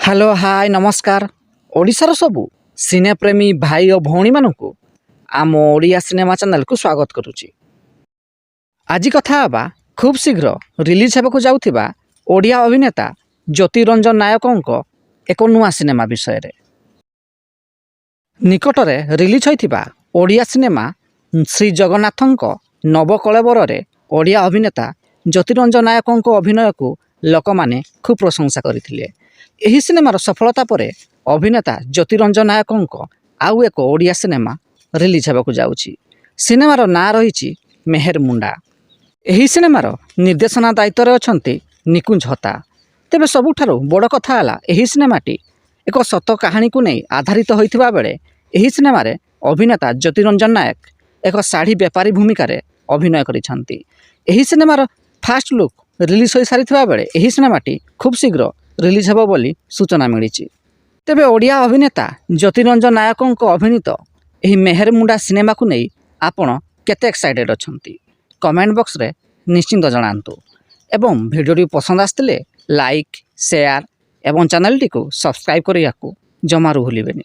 Hello hi नमस्कार। ओडिशार सबु सिनेप्रेमी भाई और भौणी मानू आम ओडिया सिनेमा चैनल को स्वागत करुच्ची। आज कथा हवा खूब शीघ्र रिलीज होगा जाउथिबा ओडिया अभिनेता ज्योतिरंजन नायकों एक नुआ सिनेमा विषय रे। निकटरे रिलीज होइथिबा ओडिया सिनेमा श्री जगन्नाथों नवकलेवर रे ओडिया अभिनेता ज्योतिरंजन नायकों अभिनय को लोक माने खूब प्रशंसा करथिले। एही सिनेमार सफलता पर अभिनेता ज्योतिरंजन नायकों आउ एक ओडिया सिनेमा रिलीज होगा जाउछि। सिनेमार ना रही मेहर मुंडा। एही सिनेमार निर्देशना दायित्व अछंती निकुंज हता। तेबे सबुठारु बड़ कथा है एही सिनेमाटी एक सत कहानी को नहीं आधारित होइथिबा बेले एही सिनेमा रे अभिनेता ज्योतिरंजन नायक एक साड़ी बेपारी भूमिका रे अभिनय करिसंती। एही सिनेमार फास्ट लुक रिलीज हो सारिथिबा बेले एही सिनेमाटी खूब शीघ्र रिलीज होबो बोली सूचना मिली। तेबे ओडिया अभिनेता ज्योतिरंजन नायकों अभिनीत एही मेहर मुंडा सिनेमा को नहीं आपण केते एक्साइटेड अछंती कमेंट बॉक्स रे निश्चिंत जणांतु। एवं वीडियो पसंद आसतिले लाइक शेयर एवं चैनल टी को सब्सक्राइब करिया को जमारू भूलिबेनी।